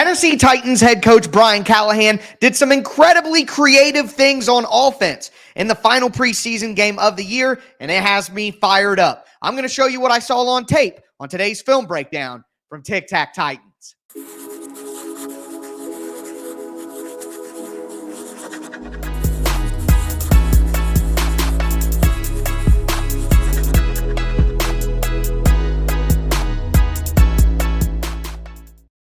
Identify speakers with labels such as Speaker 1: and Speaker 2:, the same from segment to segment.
Speaker 1: Tennessee Titans head coach Brian Callahan did some incredibly creative things on offense in the final preseason game of the year, and it has me fired up. I'm going to show you what I saw on tape on today's film breakdown from Tic Tac Titans.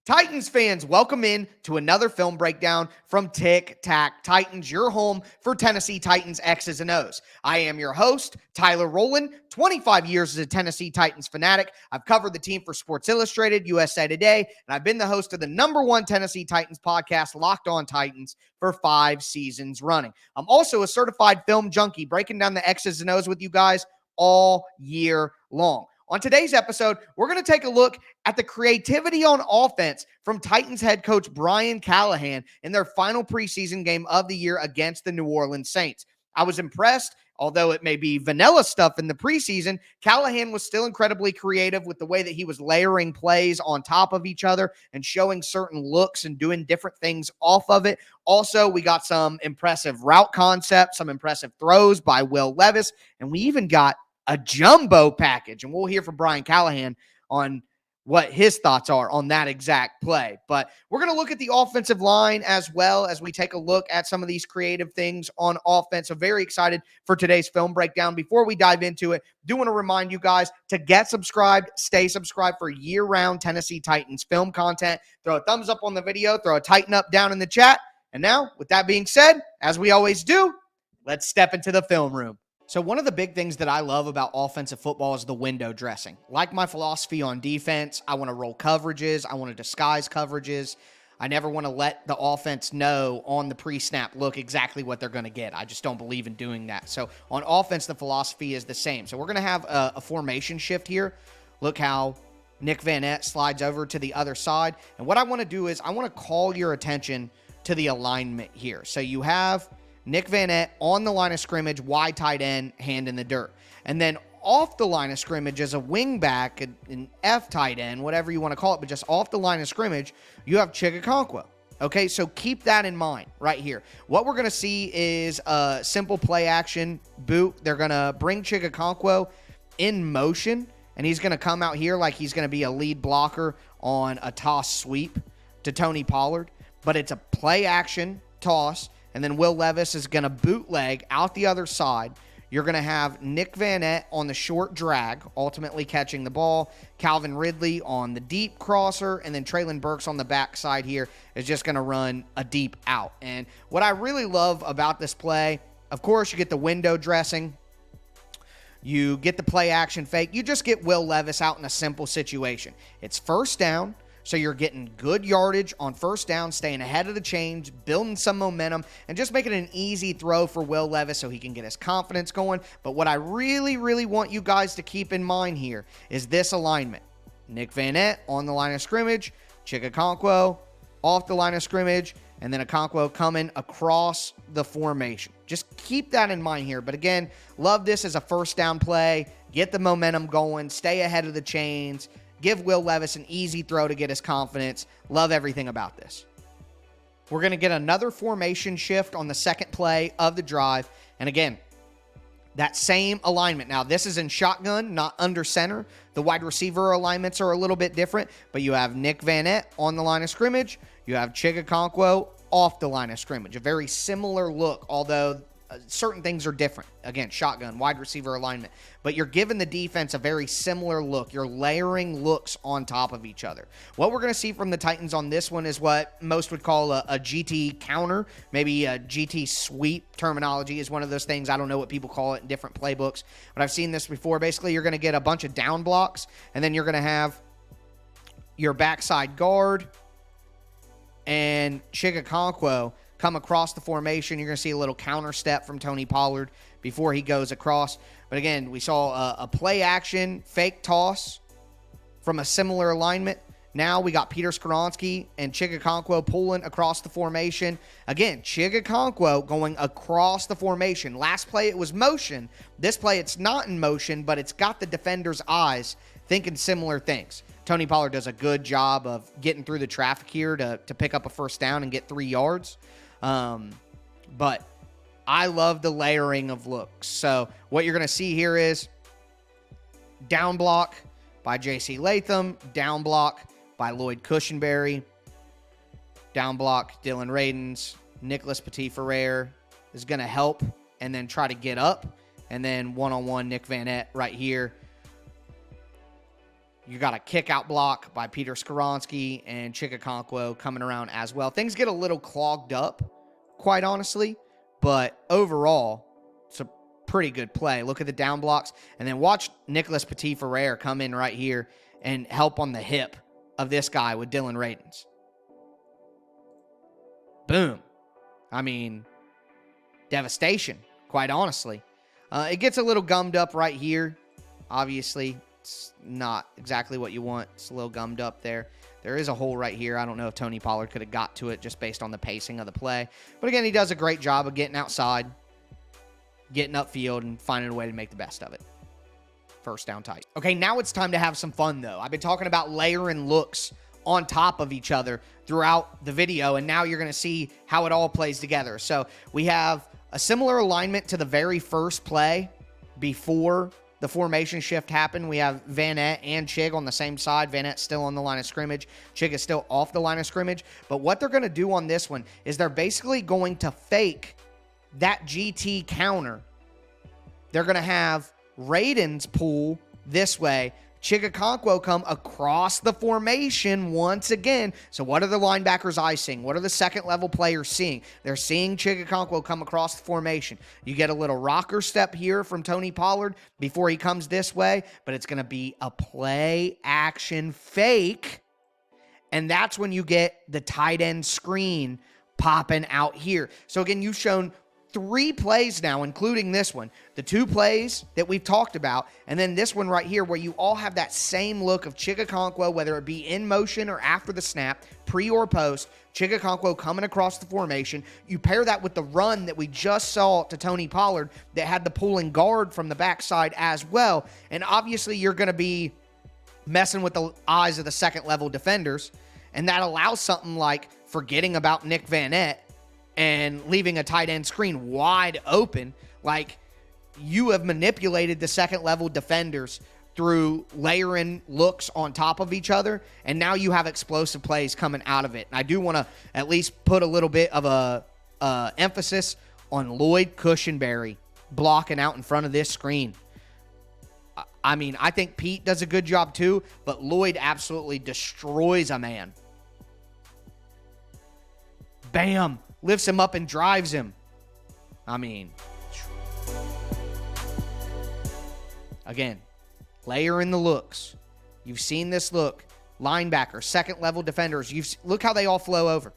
Speaker 1: Titans fans, welcome in to another film breakdown from Tic Tac Titans, your home for Tennessee Titans X's and O's. I am your host, Tyler Rowland, 25 years as a Tennessee Titans fanatic. I've covered the team for Sports Illustrated, USA Today, and I've been the host of the #1 Tennessee Titans podcast, Locked On Titans, for 5 seasons running. I'm also a certified film junkie, breaking down the X's and O's with you guys all year long. On today's episode, we're going to take a look at the creativity on offense from Titans head coach Brian Callahan in their final preseason game of the year against the New Orleans Saints. I was impressed, although it may be vanilla stuff in the preseason. Callahan was still incredibly creative with the way that he was layering plays on top of each other and showing certain looks and doing different things off of it. Also, we got some impressive route concepts, some impressive throws by Will Levis, and we even got a jumbo package, and we'll hear from Brian Callahan on what his thoughts are on that exact play. But we're going to look at the offensive line as well as we take a look at some of these creative things on offense. So very excited for today's film breakdown. Before we dive into it, do want to remind you guys to get subscribed, stay subscribed for year-round Tennessee Titans film content. Throw a thumbs up on the video, throw a Titan up down in the chat. And now, with that being said, as we always do, let's step into the film room. So one of the big things that I love about offensive football is the window dressing. Like my philosophy on defense, I want to roll coverages. I want to disguise coverages. I never want to let the offense know on the pre-snap look exactly what they're going to get. I just don't believe in doing that. So on offense, the philosophy is the same. So we're going to have a formation shift here. Look how Nick Van Nett slides over to the other side. And what I want to do is I want to call your attention to the alignment here. So you have Nick Van Nett on the line of scrimmage, wide tight end, hand in the dirt. And then off the line of scrimmage as a wing back, an F tight end, whatever you want to call it, but just off the line of scrimmage, you have Chigakonkwo. Okay, so keep that in mind right here. What we're going to see is a simple play action boot. They're going to bring Chigakonkwo in motion, and he's going to come out here like he's going to be a lead blocker on a toss sweep to Tony Pollard. But it's a play action toss. And then Will Levis is going to bootleg out the other side. You're going to have Nick Van Nett on the short drag, ultimately catching the ball. Calvin Ridley on the deep crosser. And then Traylon Burks on the backside here is just going to run a deep out. And what I really love about this play, of course, you get the window dressing. You get the play action fake. You just get Will Levis out in a simple situation. It's first down. So you're getting good yardage on first down, staying ahead of the chains, building some momentum, and just making it an easy throw for Will Levis so he can get his confidence going. But what I really, really want you guys to keep in mind here is this alignment. Nick Van Nett on the line of scrimmage, Chigakonkwo off the line of scrimmage, and then Okonkwo coming across the formation. Just keep that in mind here. But again, love this as a first down play. Get the momentum going, stay ahead of the chains. Give Will Levis an easy throw to get his confidence. Love everything about this. We're going to get another formation shift on the second play of the drive. And again, that same alignment. Now, this is in shotgun, not under center. The wide receiver alignments are a little bit different. But you have Nick Van Nett on the line of scrimmage. You have Chigakonkwo off the line of scrimmage. A very similar look, although certain things are different. Again, shotgun, wide receiver alignment. But you're giving the defense a very similar look. You're layering looks on top of each other. What we're going to see from the Titans on this one is what most would call a GT counter. Maybe a GT sweep terminology is one of those things. I don't know what people call it in different playbooks, but I've seen this before. Basically, you're going to get a bunch of down blocks, and then you're going to have your backside guard and Chigakonkwo come across the formation. You're going to see a little counter step from Tony Pollard before he goes across. But again, we saw a play action fake toss from a similar alignment. Now we got Peter Skoronski and Chigakonkwo pulling across the formation. Again, Chigakonkwo going across the formation. Last play, it was motion. This play, it's not in motion, but it's got the defender's eyes thinking similar things. Tony Pollard does a good job of getting through the traffic here to pick up a first down and get 3 yards. But I love the layering of looks. So what you're going to see here is down block by J.C. Latham, down block by Lloyd Cushenberry, down block Dylan Radins, Nicholas Petit-Ferrer is going to help and then try to get up, and then one-on-one Nick Vanette right here. You got a kick-out block by Peter Skoronski and Chikakonkwo coming around as well. Things get a little clogged up, quite honestly, but overall, it's a pretty good play. Look at the down blocks, and then watch Nicholas Petit-Ferrer come in right here and help on the hip of this guy with Dylan Radins. Boom. I mean, devastation, quite honestly. It gets a little gummed up right here. Obviously, it's not exactly what you want. It's a little gummed up there. There is a hole right here. I don't know if Tony Pollard could have got to it just based on the pacing of the play. But again, he does a great job of getting outside, getting upfield, and finding a way to make the best of it. First down tight. Okay, now it's time to have some fun, though. I've been talking about layering looks on top of each other throughout the video, and now you're going to see how it all plays together. So we have a similar alignment to the very first play before the formation shift happened. We have Vanette and Chig on the same side. Vanette's still on the line of scrimmage. Chig is still off the line of scrimmage. But what they're going to do on this one is they're basically going to fake that GT counter. They're going to have Radins pull this way. Chikakonkwo come across the formation once again. So what are the linebackers' eyes seeing? What are the second-level players seeing? They're seeing Chikakonkwo come across the formation. You get a little rocker step here from Tony Pollard before he comes this way, but it's going to be a play-action fake, and that's when you get the tight end screen popping out here. So again, you've shown 3 plays now, including this one. The 2 plays that we've talked about, and then this one right here where you all have that same look of Chikakonkwo, whether it be in motion or after the snap, pre or post, Chikakonkwo coming across the formation. You pair that with the run that we just saw to Tony Pollard that had the pulling guard from the backside as well, and obviously you're going to be messing with the eyes of the second-level defenders, and that allows something like forgetting about Nick Vanette and leaving a tight end screen wide open. Like, you have manipulated the second-level defenders through layering looks on top of each other, and now you have explosive plays coming out of it. And I do want to at least put a little bit of a emphasis on Lloyd Cushenberry blocking out in front of this screen. I mean, I think Pete does a good job too, but Lloyd absolutely destroys a man. Bam! Lifts him up and drives him. I mean, again, layer in the looks. You've seen this look. Linebacker, second-level defenders. Look how they all flow over.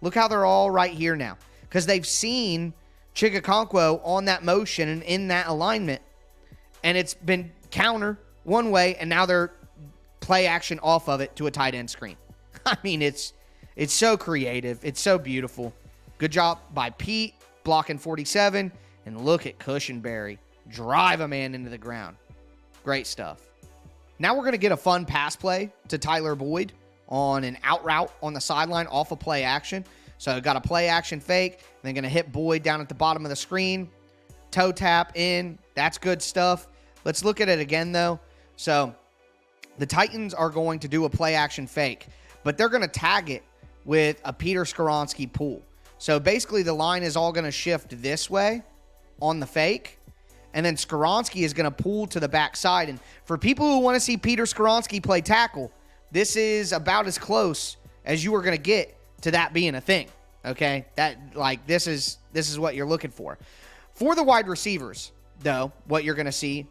Speaker 1: Look how they're all right here now. Because they've seen Chikakonkwo on that motion and in that alignment. And it's been counter one way, and now they're play action off of it to a tight end screen. I mean, it's so creative. It's so beautiful. Good job by Pete, blocking 47. And look at Cushenberry drive a man into the ground. Great stuff. Now we're going to get a fun pass play to Tyler Boyd on an out route on the sideline off of play action. So got a play action fake. And then going to hit Boyd down at the bottom of the screen. Toe tap in. That's good stuff. Let's look at it again, though. So the Titans are going to do a play action fake, but they're going to tag it with a Peter Skoronski pull. So basically the line is all going to shift this way on the fake, and then Skoronski is going to pull to the backside. And for people who want to see Peter Skoronski play tackle, this is about as close as you are going to get to that being a thing. Okay? This is what you're looking for. For the wide receivers, though, what you're going to see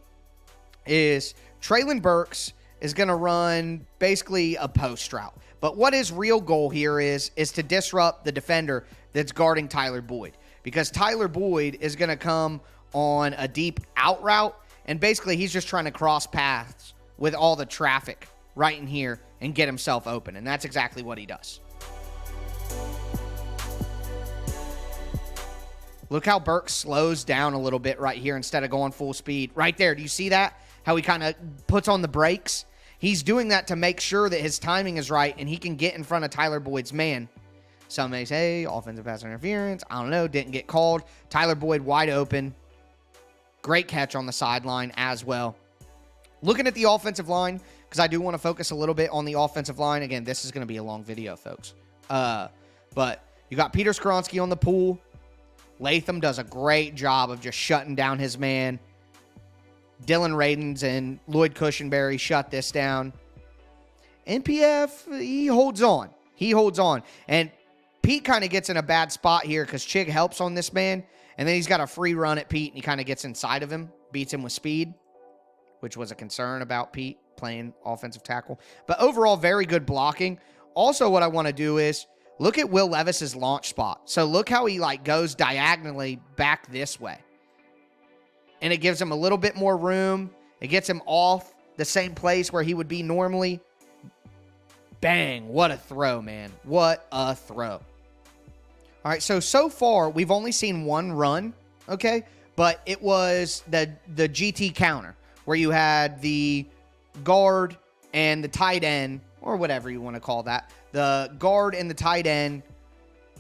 Speaker 1: is Treylon Burks is going to run basically a post route. But what his real goal here is to disrupt the defender that's guarding Tyler Boyd. Because Tyler Boyd is going to come on a deep out route, and basically he's just trying to cross paths with all the traffic right in here and get himself open. And that's exactly what he does. Look how Burks slows down a little bit right here instead of going full speed. Right there, do you see that? How he kind of puts on the brakes? He's doing that to make sure that his timing is right and he can get in front of Tyler Boyd's man. Some may say offensive pass interference. I don't know. Didn't get called. Tyler Boyd wide open. Great catch on the sideline as well. Looking at the offensive line, because I do want to focus a little bit on the offensive line. Again, this is going to be a long video, folks. But you got Peter Skoronski on the pool. Latham does a great job of just shutting down his man. Dylan Radins and Lloyd Cushenberry shut this down. NPF, he holds on. He holds on. And Pete kind of gets in a bad spot here because Chig helps on this man. And then he's got a free run at Pete, and he kind of gets inside of him, beats him with speed, which was a concern about Pete playing offensive tackle. But overall, very good blocking. Also, what I want to do is look at Will Levis's launch spot. So look how he goes diagonally back this way. And it gives him a little bit more room. It gets him off the same place where he would be normally. Bang. What a throw, man. What a throw. All right, so far, we've only seen one run, okay? But it was the GT counter, where you had the guard and the tight end, or whatever you want to call that. The guard and the tight end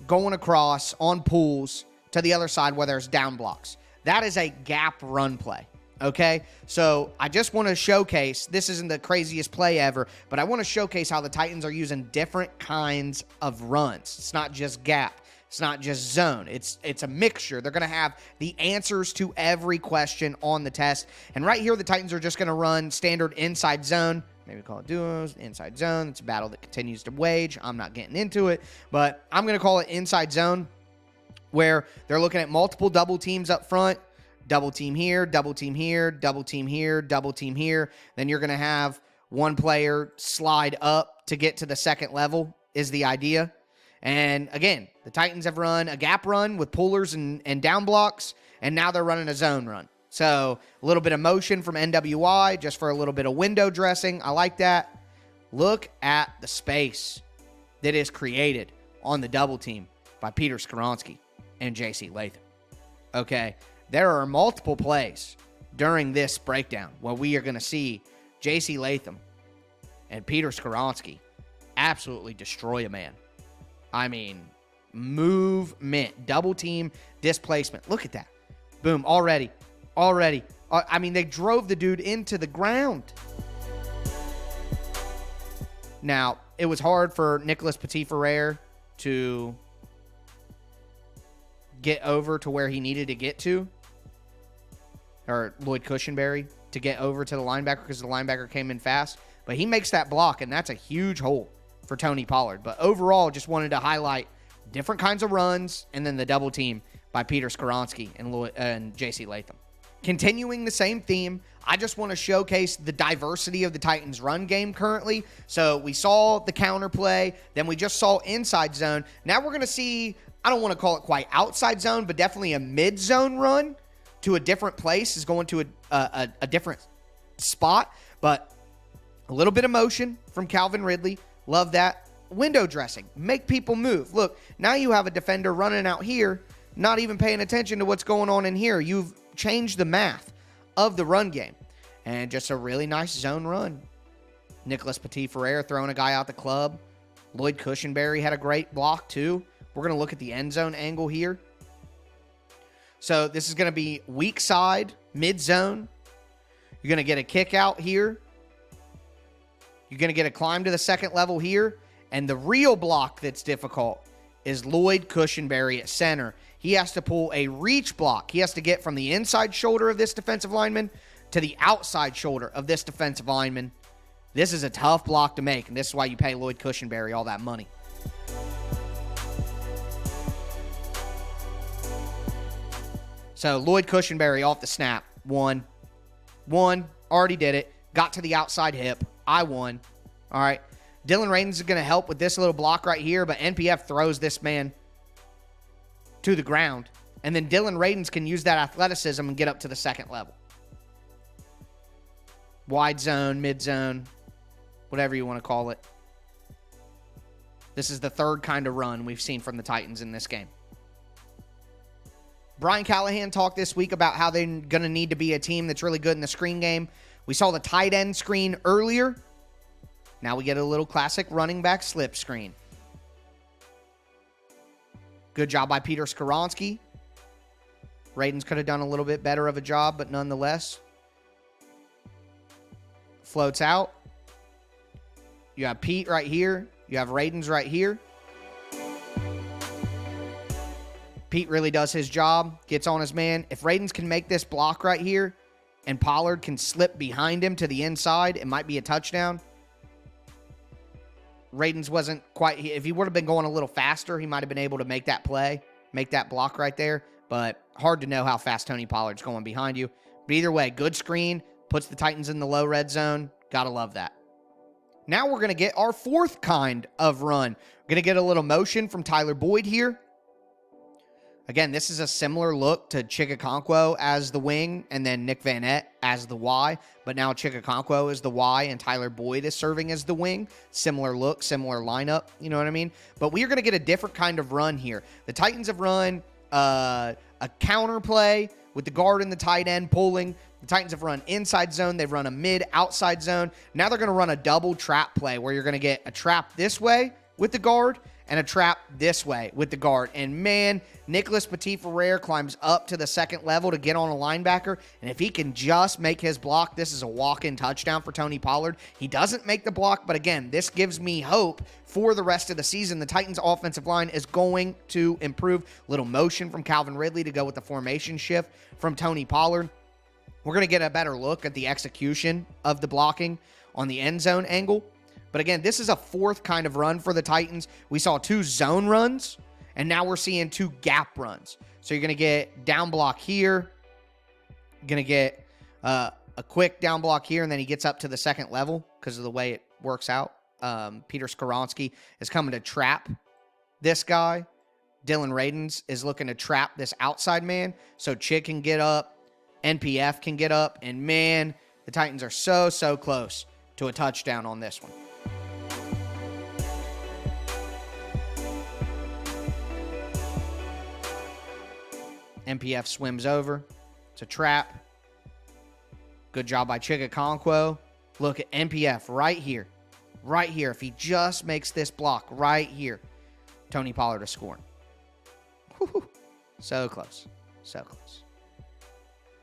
Speaker 1: going across on pulls to the other side where there's down blocks. That is a gap run play, okay? So I just want to showcase, this isn't the craziest play ever, but I want to showcase how the Titans are using different kinds of runs. It's not just gap. It's not just zone. It's a mixture. They're going to have the answers to every question on the test. And right here, the Titans are just going to run standard inside zone. Maybe call it duos, inside zone. It's a battle that continues to wage. I'm not getting into it, but I'm going to call it inside zone, where they're looking at multiple double teams up front. Double team here, double team here, double team here, double team here. Then you're going to have one player slide up to get to the second level is the idea. And again, the Titans have run a gap run with pullers and down blocks, and now they're running a zone run. So a little bit of motion from NWI just for a little bit of window dressing. I like that. Look at the space that is created on the double team by Peter Skoronski and J.C. Latham. Okay, there are multiple plays during this breakdown where we are going to see J.C. Latham and Peter Skoronski absolutely destroy a man. I mean, movement, double team, displacement. Look at that. Boom, already. I mean, they drove the dude into the ground. Now, it was hard for Nicholas Petit-Frere to get over to where he needed to get to, or Lloyd Cushenberry to get over to the linebacker because the linebacker came in fast. But he makes that block, and that's a huge hole for Tony Pollard. But overall, just wanted to highlight different kinds of runs and then the double team by Peter Skoronski and J.C. Latham. Continuing the same theme, I just want to showcase the diversity of the Titans' run game currently. So we saw the counter play, then we just saw inside zone. Now we're going to see, I don't want to call it quite outside zone, but definitely a mid-zone run to a different place, is going to a different spot. But a little bit of motion from Calvin Ridley. Love that. Window dressing. Make people move. Look, now you have a defender running out here, not even paying attention to what's going on in here. You've changed the math of the run game. And just a really nice zone run. Nicholas Petit-Frere throwing a guy out the club. Lloyd Cushenberry had a great block too. We're going to look at the end zone angle here. So this is going to be weak side, mid zone. You're going to get a kick out here. You're going to get a climb to the second level here. And the real block that's difficult is Lloyd Cushenberry at center. He has to pull a reach block. He has to get from the inside shoulder of this defensive lineman to the outside shoulder of this defensive lineman. This is a tough block to make, and this is why you pay Lloyd Cushenberry all that money. So Lloyd Cushenberry off the snap. One. Already did it. Got to the outside hip. I won. All right. Dylan Radins is going to help with this little block right here, but NPF throws this man to the ground. And then Dylan Radins can use that athleticism and get up to the second level. Wide zone, mid zone, whatever you want to call it. This is the third kind of run we've seen from the Titans in this game. Brian Callahan talked this week about how they're going to need to be a team that's really good in the screen game. We saw the tight end screen earlier. Now we get a little classic running back slip screen. Good job by Peter Skoronski. Radens could have done a little bit better of a job, but nonetheless. Floats out. You have Pete right here. You have Radens right here. Pete really does his job, gets on his man. If Radens can make this block right here and Pollard can slip behind him to the inside, it might be a touchdown. Radens wasn't quite, if he would have been going a little faster, he might have been able to make that play, make that block right there. But hard to know how fast Tony Pollard's going behind you. But either way, good screen, puts the Titans in the low red zone. Gotta love that. Now we're going to get our fourth kind of run. We're going to get a little motion from Tyler Boyd here. Again, this is a similar look to Chikakonkwo as the wing and then Nick Vanette as the Y. But now Chikakonkwo is the Y and Tyler Boyd is serving as the wing. Similar look, similar lineup. You know what I mean? But we are going to get a different kind of run here. The Titans have run a counter play with the guard and the tight end pulling. The Titans have run inside zone. They've run a mid-outside zone. Now they're going to run a double trap play where you're going to get a trap this way with the guard and a trap this way with the guard. And man, Nicholas Petit-Ferrer climbs up to the second level to get on a linebacker. And if he can just make his block, this is a walk-in touchdown for Tony Pollard. He doesn't make the block, but again, this gives me hope for the rest of the season. The Titans offensive line is going to improve. Little motion from Calvin Ridley to go with the formation shift from Tony Pollard. We're going to get a better look at the execution of the blocking on the end zone angle. But again, this is a fourth kind of run for the Titans. We saw 2 zone runs, and now we're seeing 2 gap runs. So you're going to get down block here. You're going to get a quick down block here, and then he gets up to the second level because of the way it works out. Peter Skoronski is coming to trap this guy. Dylan Radens is looking to trap this outside man. So Chick can get up. NPF can get up. And man, the Titans are so close to a touchdown on this one. NPF swims over. It's a trap. Good job by Chikakonkwo. Look at NPF right here. Right here. If he just makes this block right here, Tony Pollard is scoring. Woo-hoo. So close. So close.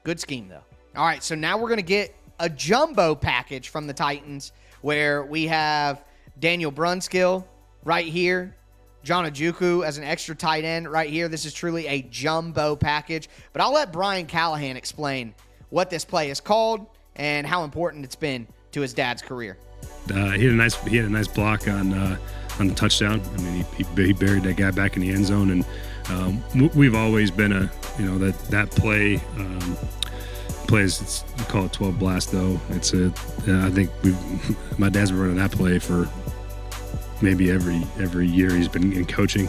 Speaker 1: Good scheme, though. All right, so now we're going to get a jumbo package from the Titans where we have Daniel Brunskill right here, John Ojukwu as an extra tight end right here. This is truly a jumbo package. But I'll let Brian Callahan explain what this play is called and how important it's been to his dad's career.
Speaker 2: He had a nice block on the touchdown. I mean, he buried that guy back in the end zone, and we've always been that play. Plays, we call it 12 blast though. It's I think my dad's been running that play for maybe every year he's been in coaching.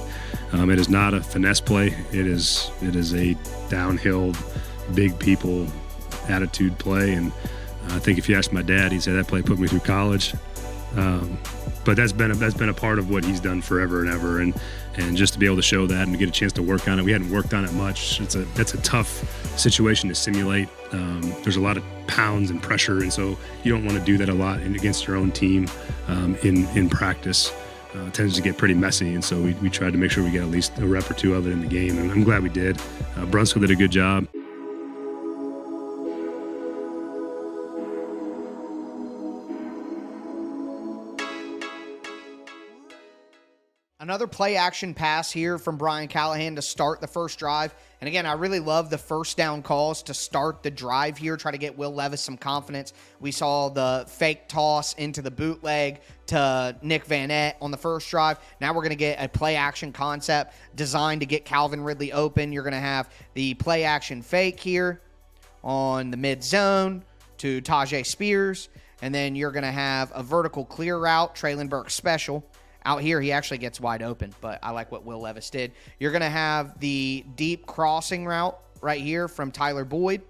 Speaker 2: It is not a finesse play. It is a downhill, big people attitude play, and I think if you ask my dad, he'd say that play put me through college. But that's been a part of what he's done forever and ever, and just to be able to show that and to get a chance to work on it. We hadn't worked on it much. That's a tough situation to simulate. There's a lot of pounds and pressure, and so you don't want to do that a lot against your own team in practice. It tends to get pretty messy, and so we tried to make sure we get at least a rep or 2 of it in the game, and I'm glad we did. Brunskill did a good job.
Speaker 1: Another play action pass here from Brian Callahan to start the first drive. And again, I really love the first down calls to start the drive here, try to get Will Levis some confidence. We saw the fake toss into the bootleg to Nick Vanette on the first drive. Now we're going to get a play action concept designed to get Calvin Ridley open. You're going to have the play action fake here on the mid zone to Tajay Spears. And then you're going to have a vertical clear route, Traylon Burks special. Out here, he actually gets wide open, but I like what Will Levis did. You're going to have the deep crossing route right here from Tyler Boyd.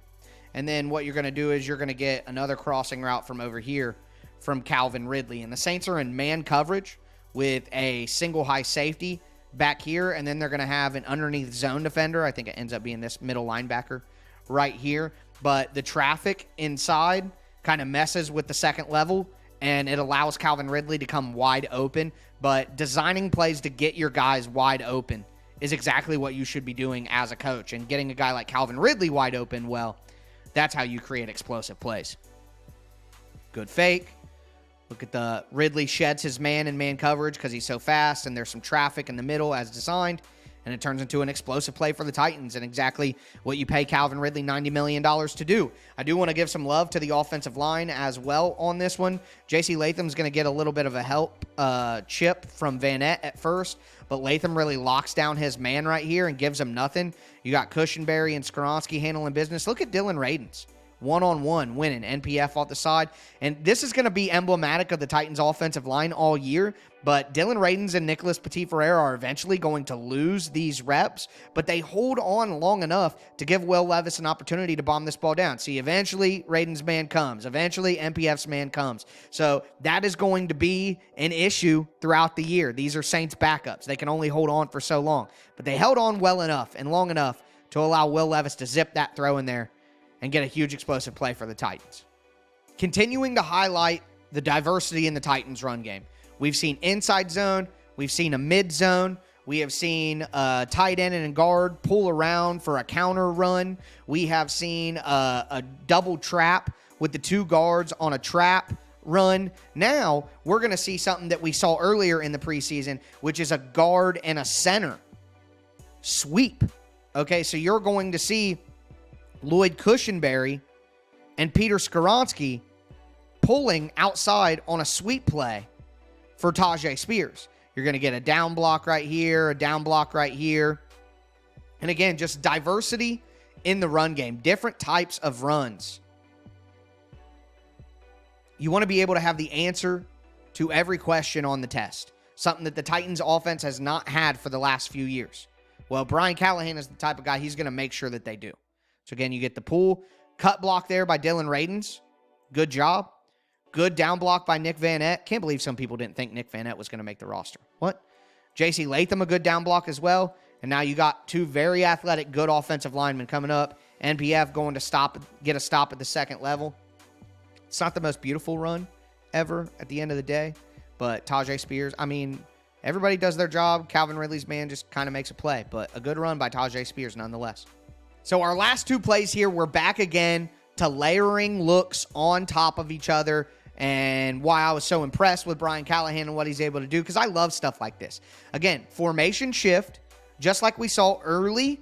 Speaker 1: And then what you're going to do is you're going to get another crossing route from over here from Calvin Ridley. And the Saints are in man coverage with a single high safety back here. And then they're going to have an underneath zone defender. I think it ends up being this middle linebacker right here. But the traffic inside kind of messes with the second level. and it allows Calvin Ridley to come wide open. But designing plays to get your guys wide open is exactly what you should be doing as a coach. And getting a guy like Calvin Ridley wide open, well, that's how you create explosive plays. Good fake. Look at the Ridley sheds his man in man coverage because he's so fast, and there's some traffic in the middle as designed, and it turns into an explosive play for the Titans and exactly what you pay Calvin Ridley $90 million to do. I do want to give some love to the offensive line as well on this one. J.C. Latham's going to get a little bit of a help chip from Vanette at first, but Latham really locks down his man right here and gives him nothing. You got Cushenberry and Skoronski handling business. Look at Dylan Radins. One-on-one winning, NPF off the side. And this is going to be emblematic of the Titans' offensive line all year, but Dylan Radins and Nicholas Petit-Ferrer are eventually going to lose these reps, but they hold on long enough to give Will Levis an opportunity to bomb this ball down. See, eventually Radins' man comes. Eventually NPF's man comes. So that is going to be an issue throughout the year. These are Saints backups. They can only hold on for so long, but they held on well enough and long enough to allow Will Levis to zip that throw in there and get a huge explosive play for the Titans. Continuing to highlight the diversity in the Titans run game. We've seen inside zone. We've seen a mid zone. We have seen a tight end and a guard pull around for a counter run. We have seen a double trap with the two guards on a trap run. Now we're going to see something that we saw earlier in the preseason, which is a guard and a center sweep. Okay, so you're going to see Lloyd Cushenberry and Peter Skoronski pulling outside on a sweep play for Tajay Spears. You're going to get a down block right here, a down block right here. And again, just diversity in the run game, different types of runs. You want to be able to have the answer to every question on the test, something that the Titans offense has not had for the last few years. Well, Brian Callahan is the type of guy, he's going to make sure that they do. So again, you get the pull, cut block there by Dylan Radins. Good job. Good down block by Nick Vanette. Can't believe some people didn't think Nick Vanette was going to make the roster. What? J.C. Latham, a good down block as well. And now you got two very athletic, good offensive linemen coming up. NPF going to get a stop at the second level. It's not the most beautiful run ever at the end of the day, but Tajay Spears, I mean, everybody does their job. Calvin Ridley's man just kind of makes a play, but a good run by Tajay Spears nonetheless. So our last two plays here, we're back again to layering looks on top of each other, and why I was so impressed with Brian Callahan and what he's able to do, because I love stuff like this. Again, formation shift, just like we saw early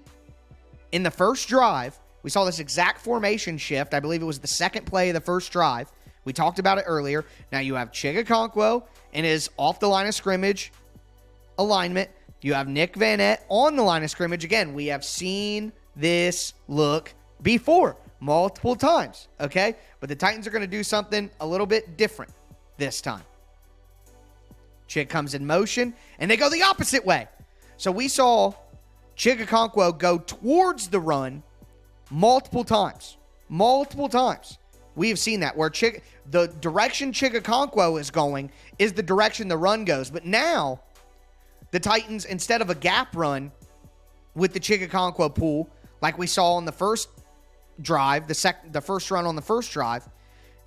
Speaker 1: in the first drive. We saw this exact formation shift. I believe it was the second play of the first drive. We talked about it earlier. Now you have Chigakonkwo in his off the line of scrimmage alignment. You have Nick Vanette on the line of scrimmage. Again, we have seen this look before multiple times, okay? But the Titans are going to do something a little bit different this time. Chig comes in motion, and they go the opposite way. So we saw Chigakonkwo go towards the run multiple times. Multiple times. We have seen that, where the direction Chigakonkwo is going is the direction the run goes. But now, the Titans, instead of a gap run with the Chigakonkwo pull, like we saw on the first drive, the first run on the first drive,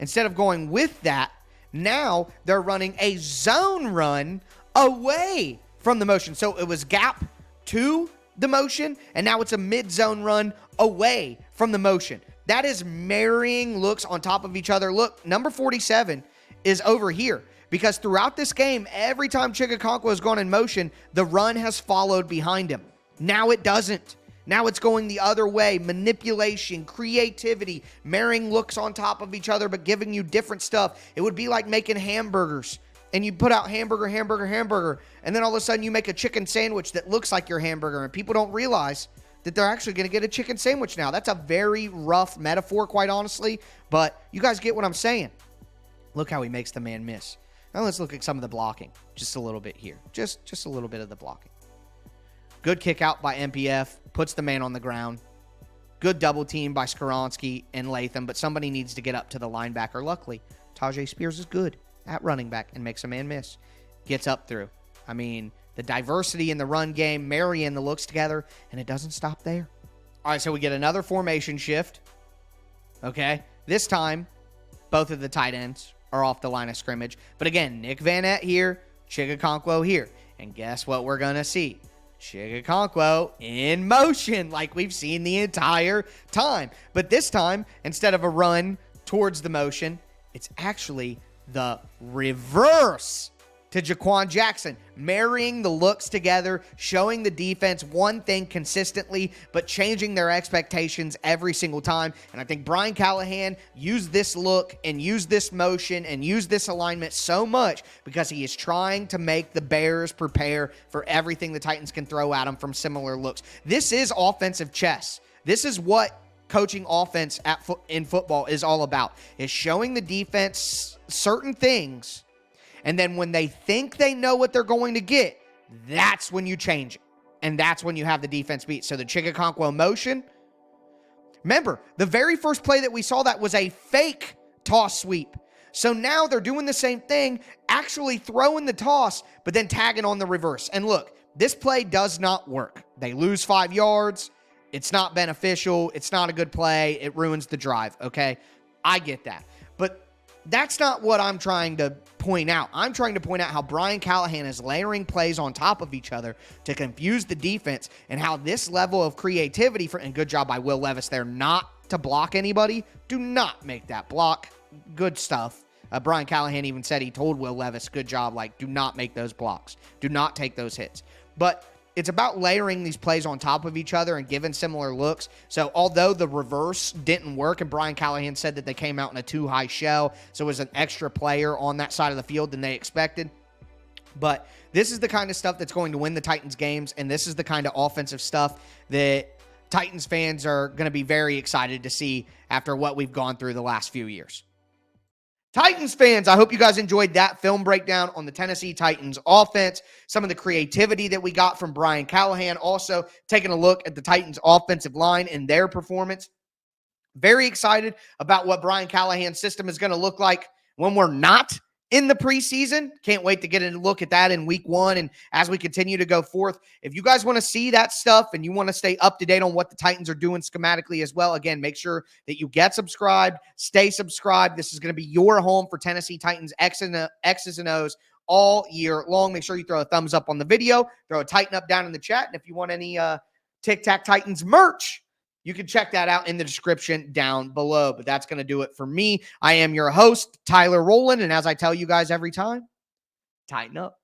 Speaker 1: instead of going with that, now they're running a zone run away from the motion. So it was gap to the motion, and now it's a mid-zone run away from the motion. That is marrying looks on top of each other. Look, number 47 is over here, because throughout this game, every time Chigakonkwo has gone in motion, the run has followed behind him. Now it doesn't. Now it's going the other way. Manipulation, creativity, marrying looks on top of each other, but giving you different stuff. It would be like making hamburgers, and you put out hamburger, and then all of a sudden you make a chicken sandwich that looks like your hamburger, and people don't realize that they're actually going to get a chicken sandwich now. That's a very rough metaphor, quite honestly, but you guys get what I'm saying. Look how he makes the man miss. Now let's look at some of the blocking, just a little bit here. Just a little bit of the blocking. Good kick out by MPF, puts the man on the ground. Good double team by Skoronski and Latham, but somebody needs to get up to the linebacker. Luckily, Tajay Spears is good at running back and makes a man miss. Gets up through. I mean, the diversity in the run game, marrying the looks together, and it doesn't stop there. All right, so we get another formation shift. Okay, this time, both of the tight ends are off the line of scrimmage. But again, Nick VanEtte here, Chigakonkwo here. And guess what we're going to see? Chigakonkwo in motion like we've seen the entire time. But this time, instead of a run towards the motion, it's actually the reverse to Jaquan Jackson, marrying the looks together, showing the defense one thing consistently, but changing their expectations every single time. And I think Brian Callahan used this look and used this motion and used this alignment so much because he is trying to make the Bears prepare for everything the Titans can throw at them from similar looks. This is offensive chess. This is what coaching offense in football is all about, is showing the defense certain things. And then when they think they know what they're going to get, that's when you change it. And that's when you have the defense beat. So the Chigakonkwo motion. Remember, the very first play that we saw that was a fake toss sweep. So now they're doing the same thing, actually throwing the toss, but then tagging on the reverse. And look, this play does not work. They lose 5 yards. It's not beneficial. It's not a good play. It ruins the drive, okay? I get that. But that's not what I'm trying to point out. I'm trying to point out how Brian Callahan is layering plays on top of each other to confuse the defense, and how this level of creativity, and good job by Will Levis there not to block anybody. Do not make that block. Good stuff. Brian Callahan even said he told Will Levis, good job, like, do not make those blocks. Do not take those hits. But it's about layering these plays on top of each other and giving similar looks. So although the reverse didn't work, and Brian Callahan said that they came out in a too high shell, so it was an extra player on that side of the field than they expected. But this is the kind of stuff that's going to win the Titans games, and this is the kind of offensive stuff that Titans fans are going to be very excited to see after what we've gone through the last few years. Titans fans, I hope you guys enjoyed that film breakdown on the Tennessee Titans offense, some of the creativity that we got from Brian Callahan, also taking a look at the Titans offensive line and their performance. Very excited about what Brian Callahan's system is going to look like when we're not in the preseason. Can't wait to get a look at that in week 1 and as we continue to go forth. If you guys want to see that stuff and you want to stay up to date on what the Titans are doing schematically as well, again, make sure that you get subscribed, stay subscribed. This is going to be your home for Tennessee Titans X's and O's all year long. Make sure you throw a thumbs up on the video, throw a Titan up down in the chat, and if you want any Tic Tac Titans merch, you can check that out in the description down below. But that's going to do it for me. I am your host, Tyler Rowland. And as I tell you guys every time, tighten up.